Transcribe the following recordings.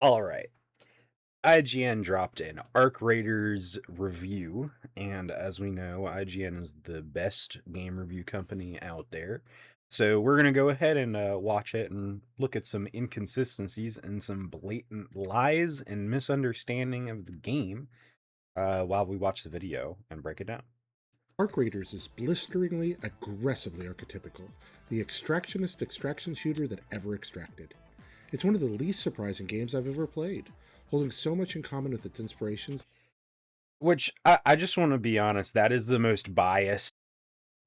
All right. IGN dropped an Arc Raiders review, and as we know, IGN is the best game review company out there. So we're going to go ahead and watch it and look at some inconsistencies and some blatant lies and misunderstanding of the game while we watch the video and break it down. Arc Raiders is blisteringly, aggressively archetypical, the extractionist extraction shooter that ever extracted. It's one of the least surprising games I've ever played, holding so much in common with its inspirations. Which I just want to be honest, that is the most biased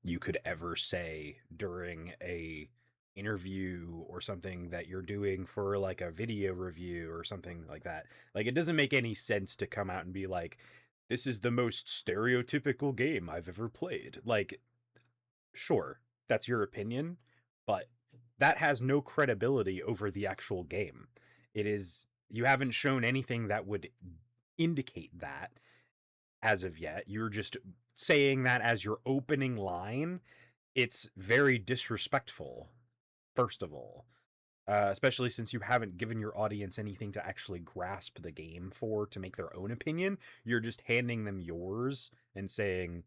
you could ever say during a interview or something that you're doing for like a video review or something like that. Like it doesn't make any sense to come out and be like, this is the most stereotypical game I've ever played. Like, sure, that's your opinion, but that has no credibility over the actual game. It is, you haven't shown anything that would indicate that as of yet. You're just saying that as your opening line. It's very disrespectful, first of all, especially since you haven't given your audience anything to actually grasp the game for to make their own opinion. You're just handing them yours and saying,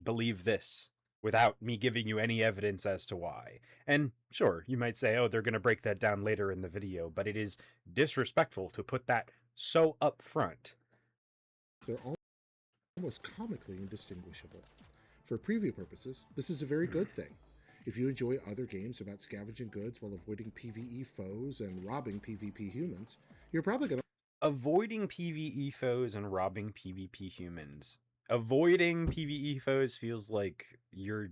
believe this, without me giving you any evidence as to why. And sure, you might say, oh, they're going to break that down later in the video, but it is disrespectful to put that so up front. They're almost comically indistinguishable. For preview purposes, this is a very good thing. If you enjoy other games about scavenging goods while avoiding PvE foes and robbing PvP humans, you're probably going to Avoiding PvE foes and robbing PvP humans. Avoiding PvE foes feels like you're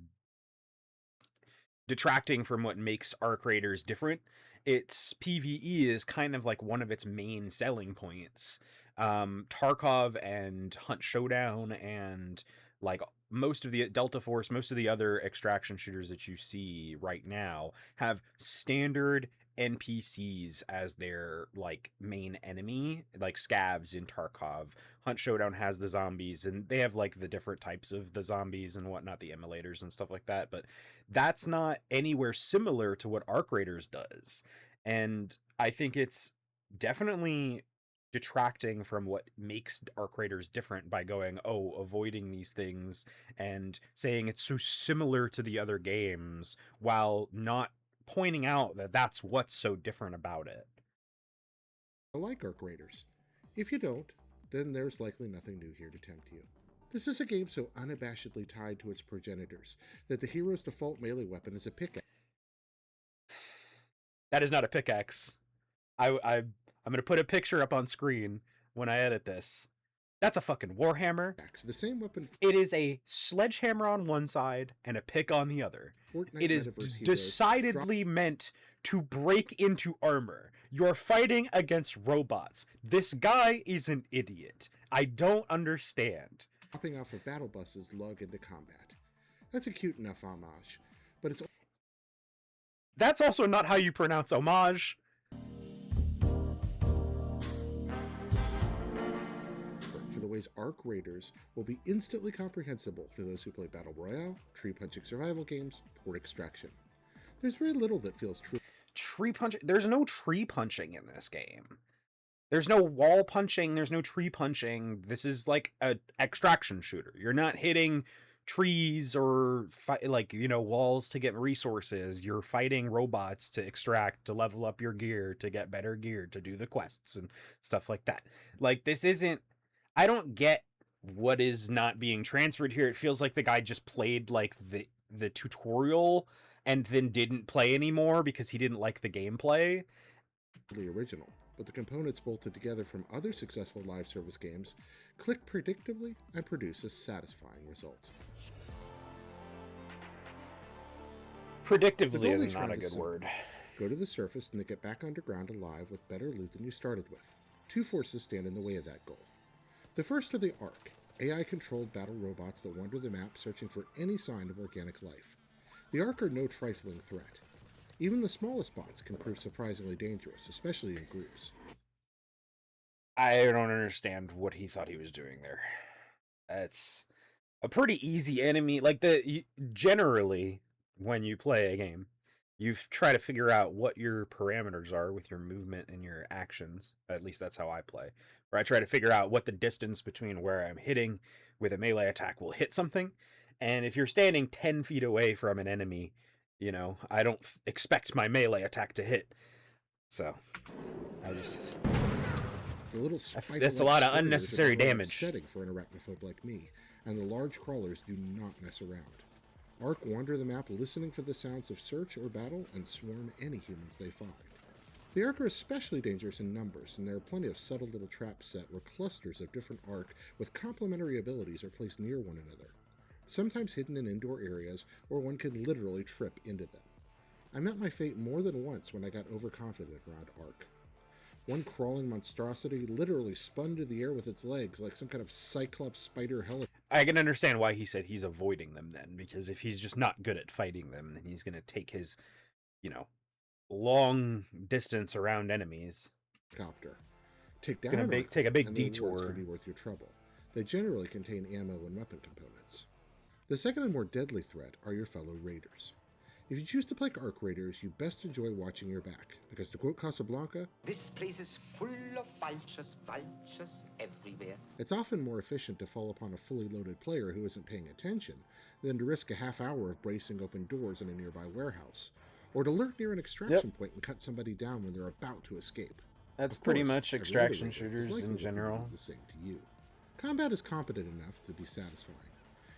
detracting from what makes Arc Raiders different. Its PvE is kind of like one of its main selling points. Tarkov and Hunt Showdown and like most of the Delta Force, most of the other extraction shooters that you see right now have standard NPCs as their like main enemy, like scavs in Tarkov. Hunt Showdown has the zombies, and they have like the different types of the zombies and whatnot, the immolators and stuff like that. But that's not anywhere similar to what Arc Raiders does. And I think it's definitely detracting from what makes Arc Raiders different by going, oh, avoiding these things and saying it's so similar to the other games while not pointing out that that's what's so different about it. like Arc Raiders. If you don't, then there's likely nothing new here to tempt you. This is a game so unabashedly tied to its progenitors that the hero's default melee weapon is a pickaxe. That is not a pickaxe. I'm gonna put a picture up on screen when I edit this. That's a fucking warhammer. The same weapon. It is a sledgehammer on one side and a pick on the other. Fortnite It is decidedly meant to break into armor. You're fighting against robots. This guy is an idiot. I don't understand. Hopping off of battle buses lug into combat. That's a cute enough homage, but it's... That's also not how you pronounce homage. For the ways Arc Raiders will be instantly comprehensible to those who play Battle Royale, tree-punching survival games, or extraction. There's very little that feels true. Tree punching? There's no tree punching in this game. There's no wall punching. There's no tree punching. This is like an extraction shooter. You're not hitting trees or walls to get resources. You're fighting robots to extract, to level up your gear, to get better gear, to do the quests and stuff like that. Like, this isn't... I don't get what is not being transferred here. It feels like the guy just played like the tutorial and then didn't play anymore because he didn't like the gameplay. Original, but the components bolted together from other successful live service games click predictably and produce a satisfying result. Predictively is not a good word. Go to the surface and then get back underground alive with better loot than you started with. Two forces stand in the way of that goal. The first are the Ark, AI-controlled battle robots that wander the map searching for any sign of organic life. The Ark are no trifling threat. Even the smallest bots can prove surprisingly dangerous, especially in groups. I don't understand what he thought he was doing there. It's a pretty easy enemy. Like, generally, when you play a game, You try to figure out what your parameters are with your movement and your actions. At least that's how I play. Where I try to figure out what the distance between where I'm hitting with a melee attack will hit something. And if you're standing 10 feet away from an enemy, I don't expect my melee attack to hit. So I just. The little That's a spider-like lot of stairs are unnecessary downright damage. upsetting for an arachnophobe like me, and the large crawlers do not mess around. Ark wander the map listening for the sounds of search or battle and swarm any humans they find. The Ark are especially dangerous in numbers, and there are plenty of subtle little traps set where clusters of different Ark with complementary abilities are placed near one another, sometimes hidden in indoor areas where one can literally trip into them. I met my fate more than once when I got overconfident around Ark. One crawling monstrosity literally spun into the air with its legs like some kind of cyclops spider helicopter. I can understand why he said he's avoiding them then, because if he's just not good at fighting them, then he's going to take his, you know, long distance around enemies. Take down an Ark, take a big and the rewards detour. can be worth your trouble. They generally contain ammo and weapon components. The second and more deadly threat are your fellow raiders. If you choose to play Ark Raiders, you best enjoy watching your back, because to quote Casablanca, "This place is full of vultures, vultures everywhere." it's often more efficient to fall upon a fully loaded player who isn't paying attention than to risk a half hour of bracing open doors in a nearby warehouse, or to lurk near an extraction point and cut somebody down when they're about to escape. That's Of pretty course, much every other extraction raider is shooters likely in looking to general. do the same to you. Combat is competent enough to be satisfying.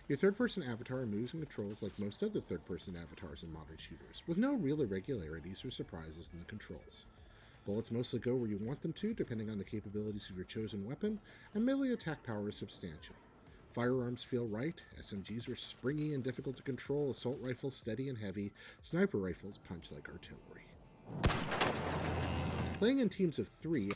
Your third-person avatar moves and controls like most other third-person avatars in modern shooters, with no real irregularities or surprises in the controls. Bullets mostly go where you want them to, depending on the capabilities of your chosen weapon, and melee attack power is substantial. Firearms feel right, SMGs are springy and difficult to control, assault rifles steady and heavy, sniper rifles punch like artillery. Playing in teams of 3...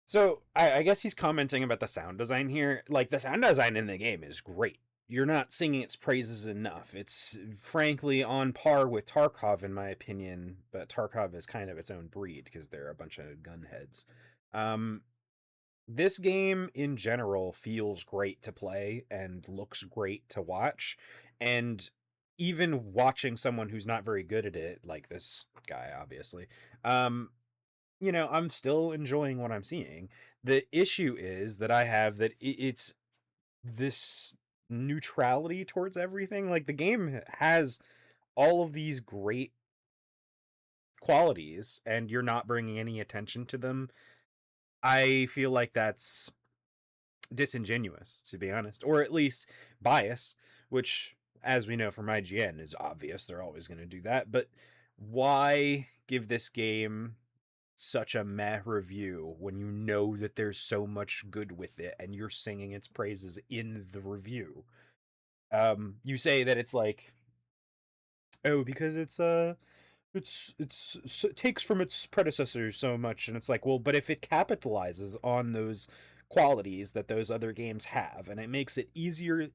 So, I guess he's commenting about the sound design here. Like, the sound design in the game is great. You're not singing its praises enough. It's frankly on par with Tarkov, in my opinion, but Tarkov is kind of its own breed because they're a bunch of gunheads. This game in general feels great to play and looks great to watch. And even watching someone who's not very good at it, like this guy, obviously, I'm still enjoying what I'm seeing. The issue is that I have that it's this neutrality towards everything. Like, the game has all of these great qualities and you're not bringing any attention to them. I feel like that's disingenuous, to be honest, or at least bias, which, as we know from IGN, is obvious. They're always going to do that. But why give this game such a meh review when you know that there's so much good with it and you're singing its praises in the review? You say that it's like, oh, because it takes from its predecessors so much, and it's like, well, but if it capitalizes on those qualities that those other games have, and it makes it easier,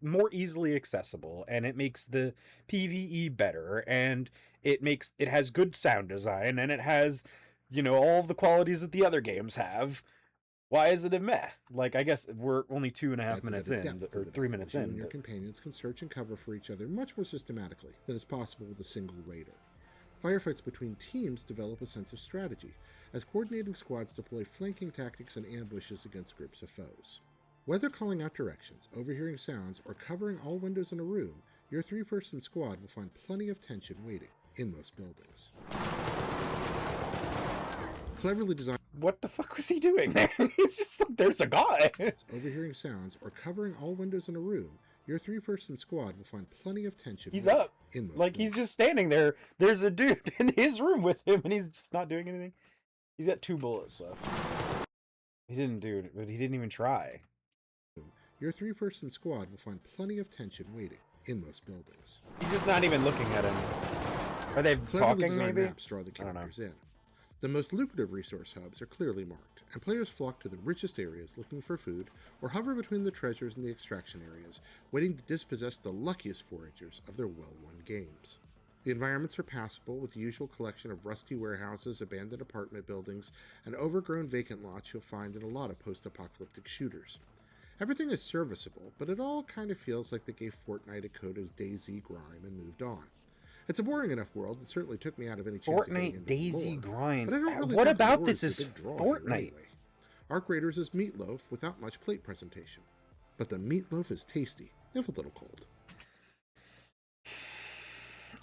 more easily accessible, and it makes the PvE better, and it has good sound design, and it has, all the qualities that the other games have. Why is it a meh? Like, I guess we're only 2.5 minutes in, or 3 minutes in. You and your companions can search and cover for each other much more systematically than is possible with a single raider. Firefights between teams develop a sense of strategy, as coordinating squads deploy flanking tactics and ambushes against groups of foes. Whether calling out directions, overhearing sounds, or covering all windows in a room, your 3-person squad will find plenty of tension waiting in most buildings. Cleverly designed... What the fuck was he doing there? He's just like, there's a guy. Overhearing sounds or covering all windows in a room, your 3-person squad will find plenty of tension. He's up. In most like, buildings. He's just standing there. There's a dude in his room with him, and he's just not doing anything. He's got 2 bullets left. He didn't do it, but he didn't even try. Your 3-person squad will find plenty of tension waiting in most buildings. He's just not even looking at him. Are they talking, maybe? Maps draw the characters in. The most lucrative resource hubs are clearly marked, and players flock to the richest areas looking for food, or hover between the treasures and the extraction areas, waiting to dispossess the luckiest foragers of their well-won games. The environments are passable, with the usual collection of rusty warehouses, abandoned apartment buildings, and overgrown vacant lots you'll find in a lot of post-apocalyptic shooters. Everything is serviceable, but it all kind of feels like they gave Fortnite a coat of DayZ grime and moved on. It's a boring enough world that certainly took me out of any chance of getting Fortnite into Daisy lore, Grind. but I don't really What think the about lore this is the is big draw here Fortnite? anyway. Arc Raiders is meatloaf without much plate presentation, but the meatloaf is tasty, if a little cold.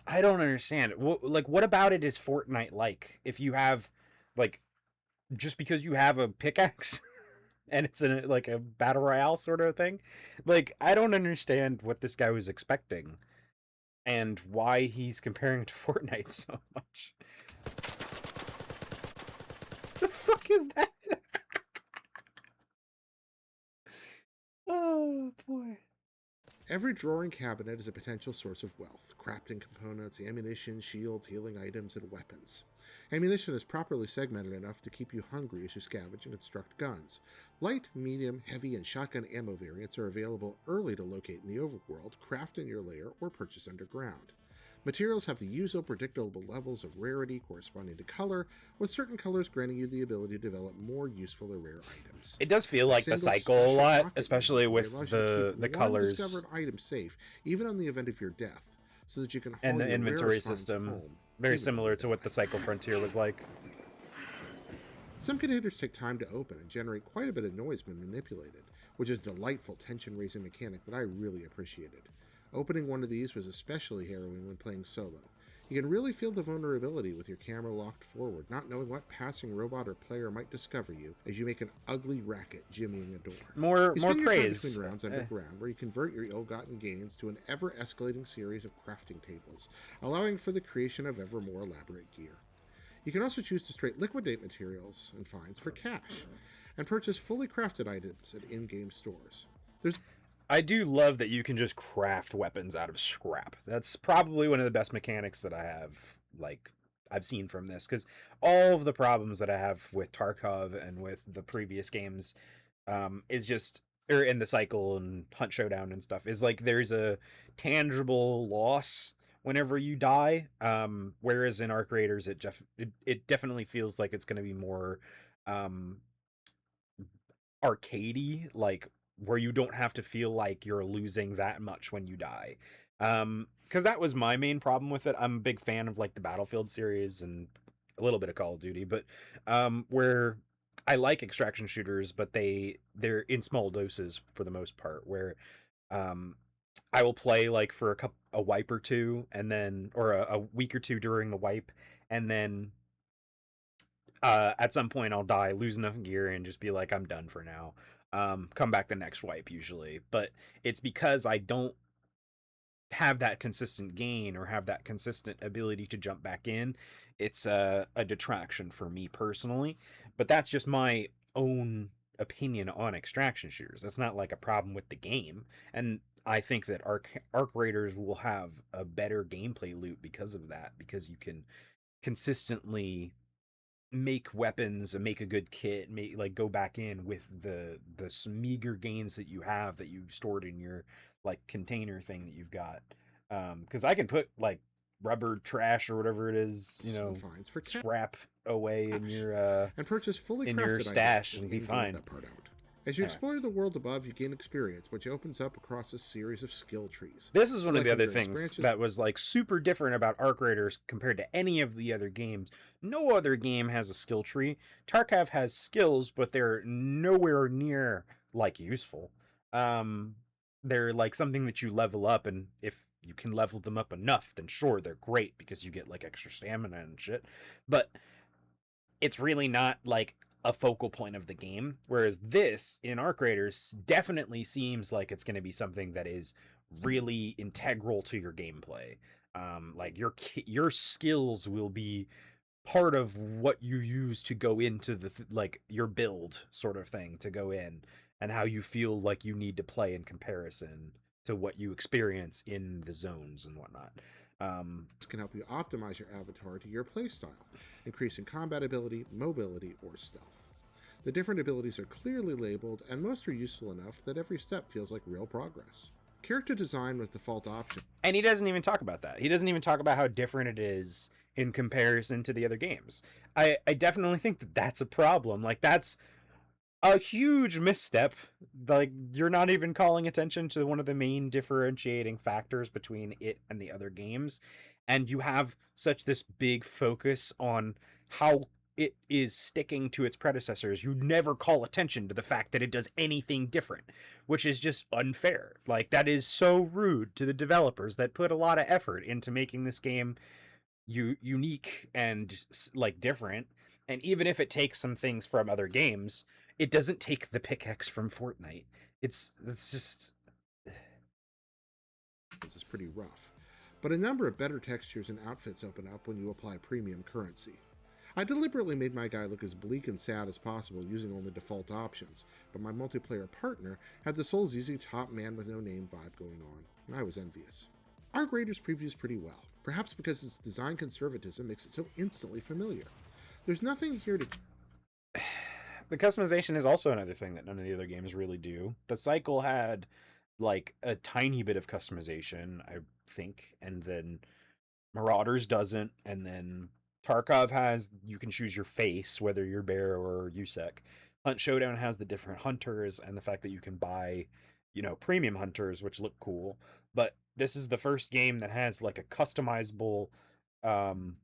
I don't understand. What about it is Fortnite like? If you have, like, just because you have a pickaxe and it's like a battle royale sort of thing, like, I don't understand what this guy was expecting and why he's comparing it to Fortnite so much. The fuck is that? Oh boy. Every drawer and cabinet is a potential source of wealth: crafting components, ammunition, shields, healing items, and weapons. Ammunition is properly segmented enough to keep you hungry as you scavenge and construct guns. Light, medium, heavy, and shotgun ammo variants are available early to locate in the overworld, craft in your lair, or purchase underground. Materials have the usual predictable levels of rarity corresponding to color, with certain colors granting you the ability to develop more useful or rare items. It does feel A like the single cycle a special lot, pocket especially inventory with allows you to the keep one colors discovered item safe, even in the event of your death, so that you can haul and the your inventory rarest finds system. home, Very even when similar you to what die. the Cycle Frontier was like. Some containers take time to open and generate quite a bit of noise when manipulated, which is a delightful tension-raising mechanic that I really appreciated. Opening one of these was especially harrowing when playing solo. You can really feel the vulnerability with your camera locked forward, not knowing what passing robot or player might discover you as you make an ugly racket jimmying a door. More You spend your time praise. between rounds underground, where you convert your ill-gotten gains to an ever-escalating series of crafting tables, allowing for the creation of ever more elaborate gear. You can also choose to straight liquidate materials and finds for cash, and purchase fully crafted items at in-game stores. I do love that you can just craft weapons out of scrap. That's probably one of the best mechanics that I have, like, I've seen from this, because all of the problems that I have with Tarkov and with the previous games is just, or in the Cycle and Hunt Showdown and stuff, is like there's a tangible loss whenever you die. Whereas in Arc Raiders, it definitely feels like it's going to be more um, arcadey, like where you don't have to feel like you're losing that much when you die. Because that was my main problem with it. I'm a big fan of like the Battlefield series and a little bit of Call of Duty, but where I like extraction shooters, but they're in small doses for the most part. Where um, I will play like for a wipe or two, and then or a week or two during the wipe, and then at some point I'll die, lose enough gear, and just be like, I'm done for now. Come back the next wipe usually, but it's because I don't have that consistent gain or have that consistent ability to jump back in. It's a detraction for me personally, but that's just my own opinion on extraction shooters. That's not like a problem with the game, and I think that Arc Raiders will have a better gameplay loop because of that, because you can consistently make weapons and make a good kit, make like go back in with the meager gains that you have that you stored in your like container thing that you've got. Because I can put like rubber trash or whatever it is, And finds for cash, scrap away and purchase fully in crafted your items stash when and be in-game fine. that part out. As you explore the world above, you gain experience, which opens up across a series of skill trees. This is one of the Selecting other various things branches- that was like super different about Arc Raiders compared to any of the other games. No other game has a skill tree. Tarkov has skills, but they're nowhere near like useful. They're like something that you level up, and if you can level them up enough, then sure, they're great because you get like extra stamina and shit. But it's really not like a focal point of the game. Whereas this in Arc Raiders definitely seems like it's going to be something that is really integral to your gameplay. Like your skills will be part of what you use to go into like your build sort of thing to go in, and how you feel like you need to play in comparison to what you experience in the zones and whatnot. Can help you optimize your avatar to your playstyle, increasing combat ability, mobility, or stealth. The different abilities are clearly labeled, and most are useful enough that every step feels like real progress. Character design with default option. And he doesn't even talk about that. He doesn't even talk about how different it is in comparison to the other games. I definitely think that that's a problem. Like, that's a huge misstep. Like, you're not even calling attention to one of the main differentiating factors between it and the other games. and you have such this big focus on how it is sticking to its predecessors, you never call attention to the fact that it does anything different, which is just unfair. Like, that is so rude to the developers that put a lot of effort into making this game unique and like different. And even if it takes some things from other games, it doesn't take the pickaxe from Fortnite. It's just This is pretty rough. But a number of better textures and outfits open up when you apply premium currency. I deliberately made my guy look as bleak and sad as possible using only default options, but my multiplayer partner had the Souls Easy top man with no name vibe going on, and I was envious. Arc Raiders previews pretty well, perhaps because its design conservatism makes it so instantly familiar. There's nothing here to. the customization is also another thing that none of the other games really do. The Cycle had like a tiny bit of customization, I think, and then Marauders doesn't, and then Tarkov has, you can choose your face, whether you're Bear or Usek. Hunt Showdown has the different hunters and the fact that you can buy, premium hunters, which look cool. But this is the first game that has like a customizable um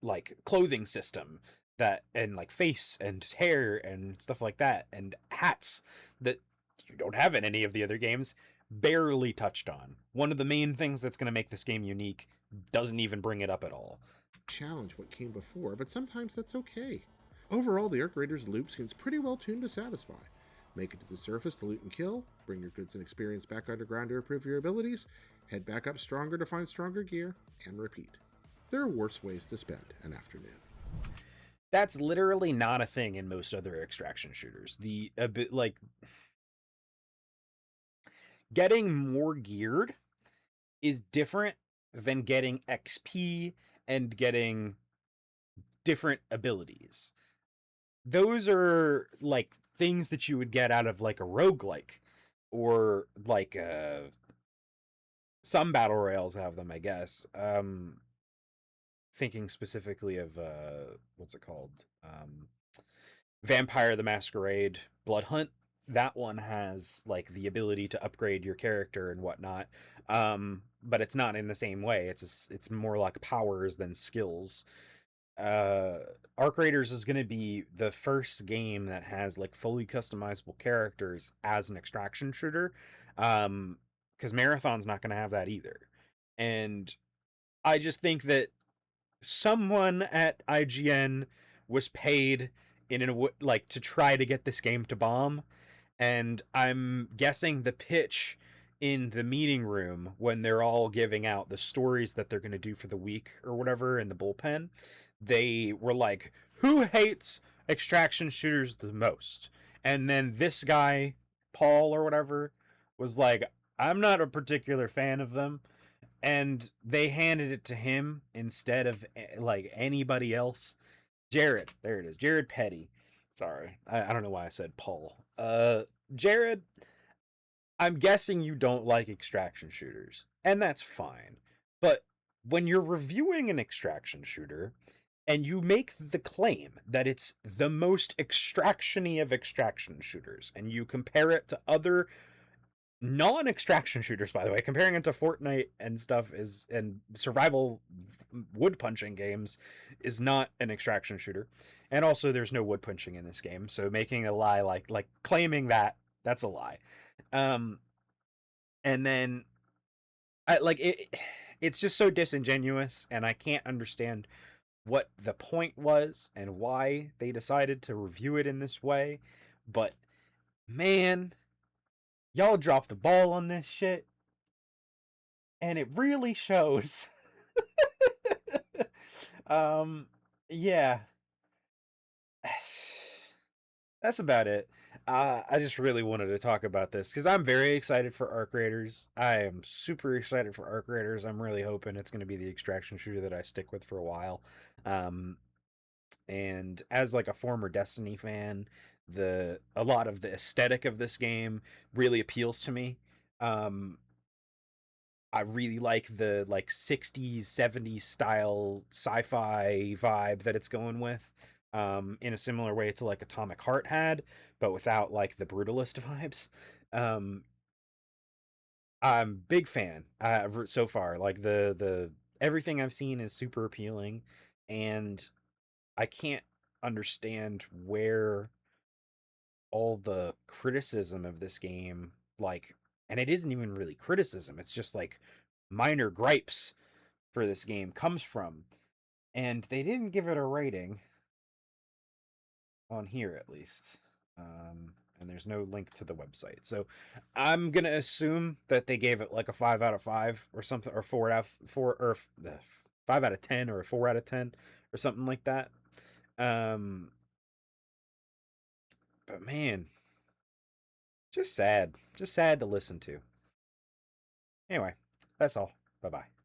like clothing system, that and like face and hair and stuff like that, and hats that you don't have in any of the other games, barely touched on. One of the main things that's going to make this game unique doesn't even bring it up at all. Challenge what came before, but sometimes that's okay. Overall, the Arc Raiders loop seems pretty well tuned to satisfy. Make it to the surface to loot and kill, bring your goods and experience back underground to improve your abilities, head back up stronger to find stronger gear, and repeat. There are worse ways to spend an afternoon. That's literally not a thing in most other extraction shooters. The a bit like getting more geared is different than getting XP and getting different abilities. Those are like things that you would get out of like a roguelike, or like some battle royales have them, I guess. Thinking specifically of what's it called? Vampire the Masquerade Blood Hunt. That one has like the ability to upgrade your character and whatnot. But it's not in the same way. It's more like powers than skills. Arc Raiders is going to be the first game that has like fully customizable characters as an extraction shooter. Because Marathon's not going to have that either. And I just think that someone at IGN was paid like to try to get this game to bomb, and I'm guessing the pitch in the meeting room when they're all giving out the stories that they're going to do for the week or whatever in the bullpen, they were like, who hates extraction shooters the most? And then this guy, Paul or whatever, was like, I'm not a particular fan of them, and they handed it to him instead of like anybody else. Jared, there it is. Jared Petty. Sorry, I don't know why I said Paul. Jared, I'm guessing you don't like extraction shooters, and that's fine. But when you're reviewing an extraction shooter and you make the claim that it's the most extraction-y of extraction shooters, and you compare it to other non-extraction shooters, by the way, comparing it to Fortnite and stuff, is and survival wood punching games is not an extraction shooter. And also there's no wood punching in this game, so making a lie like claiming that's a lie. And then I like it's just so disingenuous, and I can't understand what the point was and why they decided to review it in this way. But man, y'all dropped the ball on this shit, and it really shows. Yeah. That's about it. I just really wanted to talk about this because I'm very excited for Arc Raiders. I am super excited for Arc Raiders. I'm really hoping it's going to be the extraction shooter that I stick with for a while. Um, and as like a former Destiny fan, a lot of the aesthetic of this game really appeals to me. I really like the like 60s, 70s style sci-fi vibe that it's going with. In a similar way to like Atomic Heart had, but without like the brutalist vibes. Um, I'm big fan so far. Like the everything I've seen is super appealing, and I can't understand where all the criticism of this game, like, and it isn't even really criticism, it's just like minor gripes for this game comes from. And they didn't give it a rating on here, at least. And there's no link to the website. So I'm going to assume that they gave it like a 5 out of 5 or something, or 4 out of 4, or 5 out of 10, or a 4 out of 10, or something like that. Um, but man, just sad. Just sad to listen to. Anyway, that's all. Bye bye.